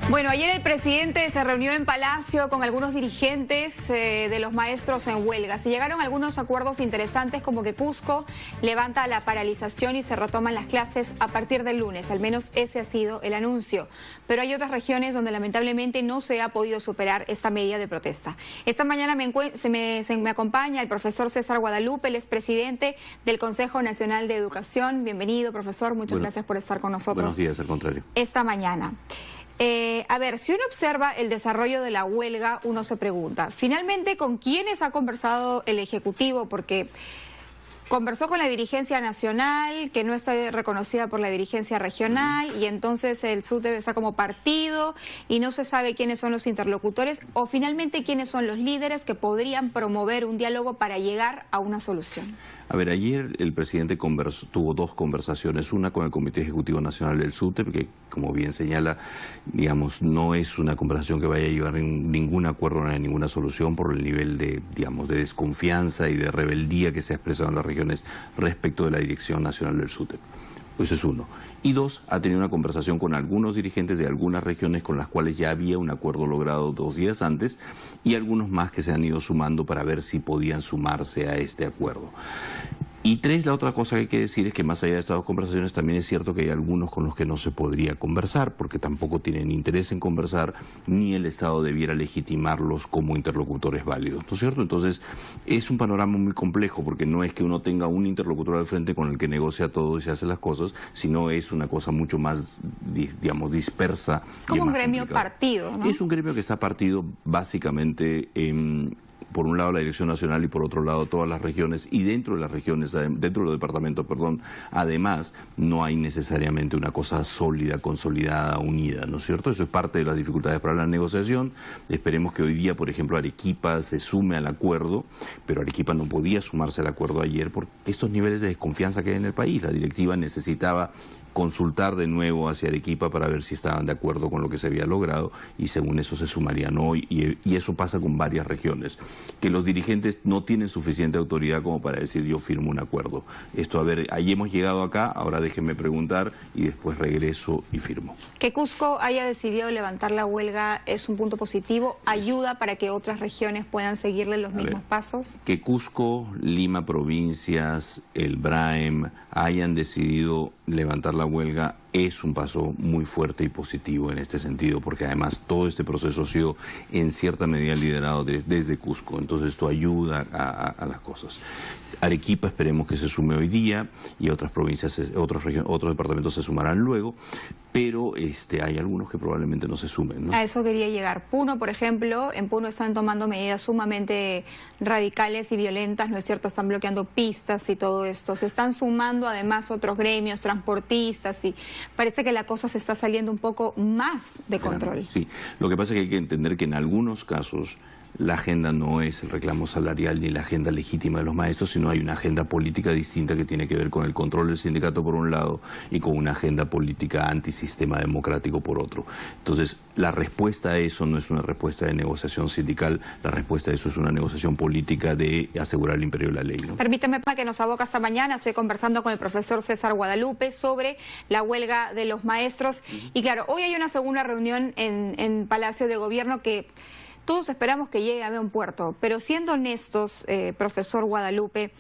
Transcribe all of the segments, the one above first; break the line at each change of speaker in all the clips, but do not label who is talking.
Bueno, ayer el presidente se reunió en Palacio con algunos dirigentes de los maestros en huelga. Se llegaron a algunos acuerdos interesantes, como que Cusco levanta la paralización y se retoman las clases a partir del lunes. Al menos ese ha sido el anuncio. Pero hay otras regiones donde lamentablemente no se ha podido superar esta medida de protesta. Esta mañana me acompaña el profesor César Guadalupe, él es presidente del Consejo Nacional de Educación. Bienvenido, profesor. Muchas gracias por estar con nosotros.
Buenos días, al contrario.
Esta mañana. A ver, si uno observa el desarrollo de la huelga, uno se pregunta, finalmente, ¿con quiénes ha conversado el Ejecutivo? Porque conversó con la dirigencia nacional, que no está reconocida por la dirigencia regional, y entonces el SUTEP está como partido y no se sabe quiénes son los interlocutores, o finalmente quiénes son los líderes que podrían promover un diálogo para llegar a una solución.
A ver, ayer el presidente tuvo dos conversaciones, una con el Comité Ejecutivo Nacional del SUTEP, que como bien señala, digamos, no es una conversación que vaya a llevar ningún acuerdo ni a ninguna solución por el nivel de, digamos, de desconfianza y de rebeldía que se ha expresado en las regiones respecto de la Dirección Nacional del SUTEP. Eso es uno. Y dos, ha tenido una conversación con algunos dirigentes de algunas regiones con las cuales ya había un acuerdo logrado 2 días antes y algunos más que se han ido sumando para ver si podían sumarse a este acuerdo. Y tres, la otra cosa que hay que decir es que más allá de estas dos conversaciones también es cierto que hay algunos con los que no se podría conversar porque tampoco tienen interés en conversar ni el Estado debiera legitimarlos como interlocutores válidos, ¿no es cierto? Entonces es un panorama muy complejo porque no es que uno tenga un interlocutor al frente con el que negocia todo y se hace las cosas, sino es una cosa mucho más, digamos, dispersa.
Es como un gremio partido, ¿no?
Es un gremio que está partido básicamente por un lado la Dirección Nacional y por otro lado todas las regiones, y dentro de las regiones, dentro de los departamentos, perdón, además no hay necesariamente una cosa sólida, consolidada, unida, ¿no es cierto? Eso es parte de las dificultades para la negociación. Esperemos que hoy día, por ejemplo, Arequipa se sume al acuerdo, pero Arequipa no podía sumarse al acuerdo ayer por estos niveles de desconfianza que hay en el país. La directiva necesitaba consultar de nuevo hacia Arequipa para ver si estaban de acuerdo con lo que se había logrado y según eso se sumarían hoy y eso pasa con varias regiones, que los dirigentes no tienen suficiente autoridad como para decir yo firmo un acuerdo. Esto, a ver, ahí hemos llegado acá, ahora déjenme preguntar y después regreso y firmo.
Que Cusco haya decidido levantar la huelga es un punto positivo, ayuda para que otras regiones puedan seguirle los mismos pasos.
Que Cusco, Lima provincias, el BRAEM hayan decidido levantar la huelga es un paso muy fuerte y positivo en este sentido, porque además todo este proceso ha sido en cierta medida liderado desde Cusco, entonces esto ayuda a las cosas. Arequipa esperemos que se sume hoy día y otras provincias, otros departamentos se sumarán luego, pero hay algunos que probablemente no se sumen, ¿no?
A eso quería llegar. Puno, por ejemplo, en Puno están tomando medidas sumamente radicales y violentas, ¿no es cierto? Están bloqueando pistas y todo esto. Se están sumando además otros gremios, transportistas, y parece que la cosa se está saliendo un poco más de control.
Sí, lo que pasa es que hay que entender que en algunos casos la agenda no es el reclamo salarial ni la agenda legítima de los maestros, sino hay una agenda política distinta que tiene que ver con el control del sindicato por un lado y con una agenda política antisistema democrático por otro. Entonces, la respuesta a eso no es una respuesta de negociación sindical, la respuesta a eso es una negociación política de asegurar el imperio de la ley, ¿no?
Permítame, que nos aboca esta mañana, estoy conversando con el profesor César Guadalupe sobre la huelga de los maestros. Y claro, hoy hay una segunda reunión en Palacio de Gobierno que todos esperamos que llegue a buen puerto, pero siendo honestos, profesor Guadalupe,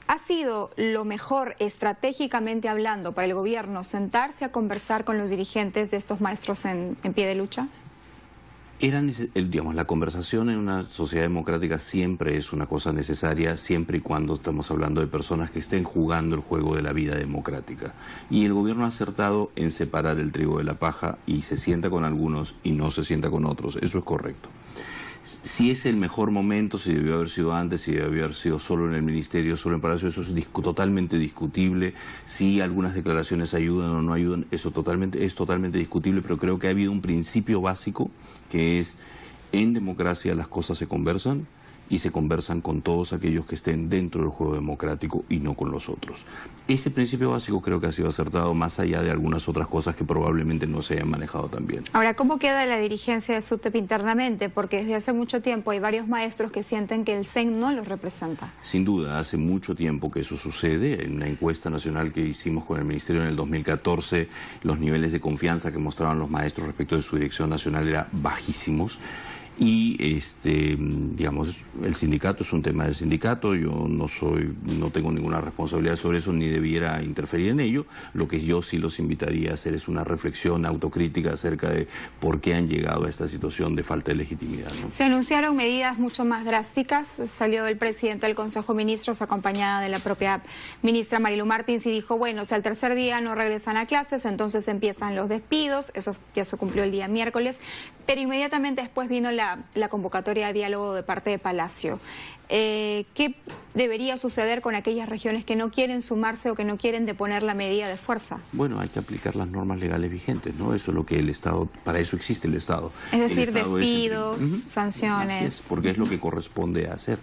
¿ha sido lo mejor estratégicamente hablando para el gobierno sentarse a conversar con los dirigentes de estos maestros en pie de lucha?
Digamos, la conversación en una sociedad democrática siempre es una cosa necesaria, siempre y cuando estamos hablando de personas que estén jugando el juego de la vida democrática. Y el gobierno ha acertado en separar el trigo de la paja y se sienta con algunos y no se sienta con otros. Eso es correcto. Si es el mejor momento, si debió haber sido antes, si debió haber sido solo en el Ministerio, solo en Palacio, eso es totalmente discutible. Si algunas declaraciones ayudan o no ayudan, eso es totalmente discutible, pero creo que ha habido un principio básico que es, en democracia las cosas se conversan y se conversan con todos aquellos que estén dentro del juego democrático y no con los otros. Ese principio básico creo que ha sido acertado más allá de algunas otras cosas que probablemente no se hayan manejado tan bien.
Ahora, ¿cómo queda la dirigencia de SUTEP internamente? Porque desde hace mucho tiempo hay varios maestros que sienten que el CEN no los representa.
Sin duda, hace mucho tiempo que eso sucede. En una encuesta nacional que hicimos con el Ministerio en el 2014, los niveles de confianza que mostraban los maestros respecto de su dirección nacional eran bajísimos. Y digamos, el sindicato es un tema del sindicato, yo no tengo ninguna responsabilidad sobre eso ni debiera interferir en ello. Lo que yo sí los invitaría a hacer es una reflexión autocrítica acerca de por qué han llegado a esta situación de falta de legitimidad, ¿no?
Se anunciaron medidas mucho más drásticas, salió el presidente del Consejo de Ministros acompañada de la propia ministra Marilu Martins y dijo, bueno, si al tercer día no regresan a clases, entonces empiezan los despidos, eso ya se cumplió el día miércoles, pero inmediatamente después vino la convocatoria de diálogo de parte de Palacio. ¿Qué debería suceder con aquellas regiones que no quieren sumarse o que no quieren deponer la medida de fuerza?
Bueno, hay que aplicar las normas legales vigentes, ¿no? Eso es lo que el Estado, para eso existe el Estado.
Es decir, despidos, sanciones.
Así es, porque es lo que corresponde hacer.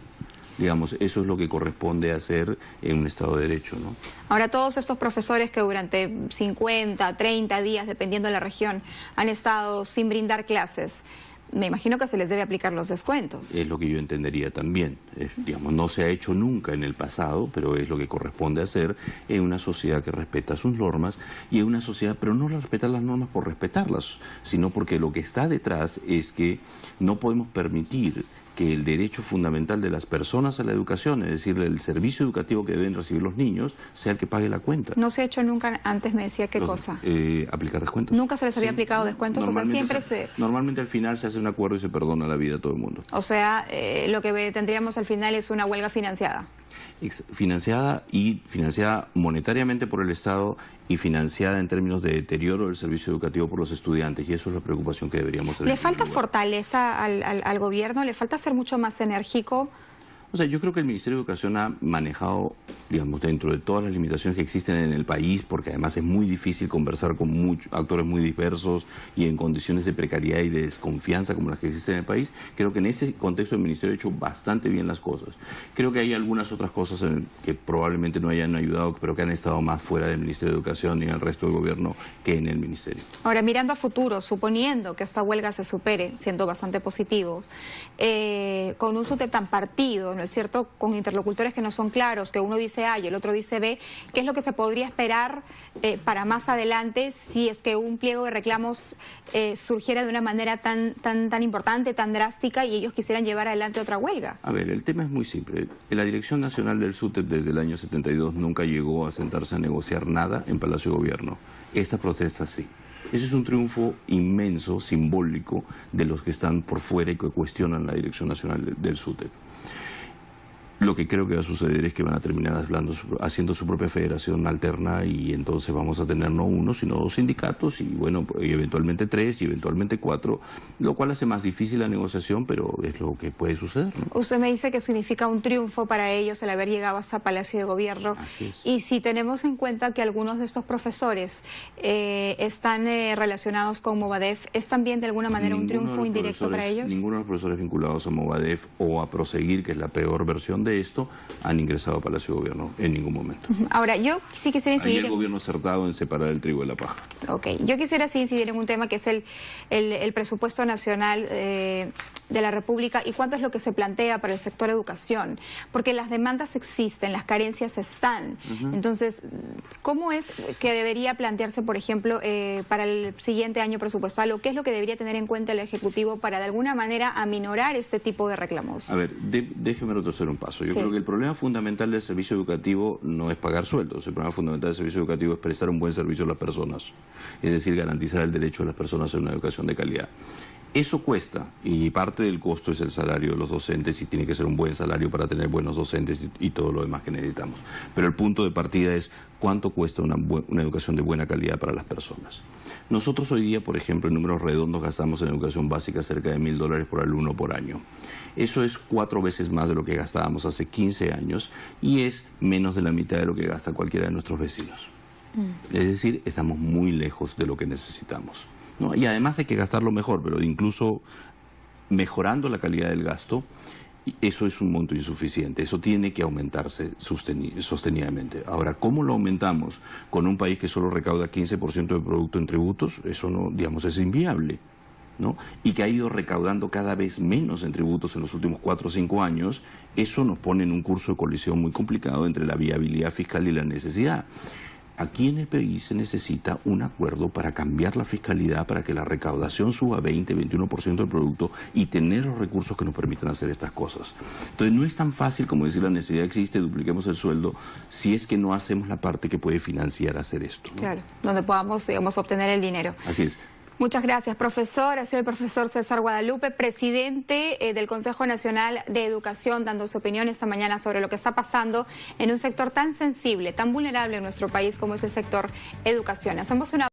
Digamos, eso es lo que corresponde hacer en un Estado de Derecho, ¿no?
Ahora, todos estos profesores que durante 50, 30 días, dependiendo de la región, han estado sin brindar clases, me imagino que se les debe aplicar los descuentos.
Es lo que yo entendería también. Digamos, no se ha hecho nunca en el pasado, pero es lo que corresponde hacer en una sociedad que respeta sus normas y en una sociedad, pero no respetar las normas por respetarlas, sino porque lo que está detrás es que no podemos permitir que el derecho fundamental de las personas a la educación, es decir, el servicio educativo que deben recibir los niños, sea el que pague la cuenta.
No se ha hecho nunca, antes me decía qué cosa.
Aplicar descuentos.
¿Nunca se les había aplicado descuentos? O sea, siempre
Normalmente al final se hace un acuerdo y se perdona la vida a todo el mundo.
O sea, lo que tendríamos al final es una huelga financiada.
Financiada monetariamente por el Estado y financiada en términos de deterioro del servicio educativo por los estudiantes, y eso es la preocupación que deberíamos tener.
¿Le falta fortaleza al gobierno? ¿Le falta ser mucho más enérgico?
O sea, yo creo que el Ministerio de Educación ha manejado, digamos, dentro de todas las limitaciones que existen en el país, porque además es muy difícil conversar con actores muy diversos y en condiciones de precariedad y de desconfianza como las que existen en el país. Creo que en ese contexto el Ministerio ha hecho bastante bien las cosas. Creo que hay algunas otras cosas que probablemente no hayan ayudado, pero que han estado más fuera del Ministerio de Educación y en el resto del gobierno que en el Ministerio.
Ahora, mirando a futuro, suponiendo que esta huelga se supere, siendo bastante positivos, con un SUTEP tan partido, ¿no es cierto?, con interlocutores que no son claros, que uno dice A y el otro dice B, ¿qué es lo que se podría esperar para más adelante si es que un pliego de reclamos surgiera de una manera tan importante, tan drástica y ellos quisieran llevar adelante otra huelga?
A ver, el tema es muy simple. La Dirección Nacional del SUTEP desde el año 72 nunca llegó a sentarse a negociar nada en Palacio de Gobierno. Esta protesta sí. Ese es un triunfo inmenso, simbólico, de los que están por fuera y que cuestionan la Dirección Nacional del SUTEP. Lo que creo que va a suceder es que van a terminar haciendo su propia federación alterna y entonces vamos a tener no uno, sino dos sindicatos y bueno, y eventualmente 3 y eventualmente 4, lo cual hace más difícil la negociación, pero es lo que puede suceder, ¿no?
Usted me dice que significa un triunfo para ellos el haber llegado hasta Palacio de Gobierno.
Así es.
Y si tenemos en cuenta que algunos de estos profesores están relacionados con Movadef, ¿es también de alguna manera un triunfo indirecto para ellos?
Ninguno de los profesores vinculados a Movadef o a Proseguir, que es la peor versión de esto, han ingresado a Palacio de Gobierno en ningún momento.
Ahora, yo sí quisiera incidir...
Ahí el gobierno acertado en separar el trigo de la paja.
Ok, yo quisiera sí incidir en un tema que es el presupuesto nacional de la República y cuánto es lo que se plantea para el sector educación, porque las demandas existen, las carencias están. Entonces, ¿cómo es que debería plantearse, por ejemplo, para el siguiente año presupuestal, o qué es lo que debería tener en cuenta el Ejecutivo para de alguna manera aminorar este tipo de reclamos?
A ver, déjeme retroceder un paso. Yo creo que el problema fundamental del servicio educativo no es pagar sueldos. El problema fundamental del servicio educativo es prestar un buen servicio a las personas, es decir, garantizar el derecho de las personas a una educación de calidad. Eso cuesta, y parte del costo es el salario de los docentes, y tiene que ser un buen salario para tener buenos docentes y todo lo demás que necesitamos. Pero el punto de partida es cuánto cuesta una educación de buena calidad para las personas. Nosotros hoy día, por ejemplo, en números redondos gastamos en educación básica cerca de $1.000 por alumno por año. Eso es 4 veces más de lo que gastábamos hace 15 años y es menos de la mitad de lo que gasta cualquiera de nuestros vecinos. Es decir, estamos muy lejos de lo que necesitamos, ¿no? Y además hay que gastarlo mejor, pero incluso mejorando la calidad del gasto Eso es un monto insuficiente, eso tiene que aumentarse sostenidamente. Ahora, ¿cómo lo aumentamos con un país que solo recauda 15% del producto en tributos? Eso no, digamos, es inviable, ¿no? Y que ha ido recaudando cada vez menos en tributos en los últimos 4 o 5 años, eso nos pone en un curso de colisión muy complicado entre la viabilidad fiscal y la necesidad. Aquí en el país se necesita un acuerdo para cambiar la fiscalidad, para que la recaudación suba 20-21% del producto y tener los recursos que nos permitan hacer estas cosas. Entonces no es tan fácil como decir la necesidad existe, dupliquemos el sueldo, si es que no hacemos la parte que puede financiar hacer esto, ¿no?
Claro, donde podamos, digamos, obtener el dinero.
Así es.
Muchas gracias, profesor. Ha sido el profesor César Guadalupe, presidente del Consejo Nacional de Educación, dando su opinión esta mañana sobre lo que está pasando en un sector tan sensible, tan vulnerable en nuestro país como es el sector educación. Hacemos una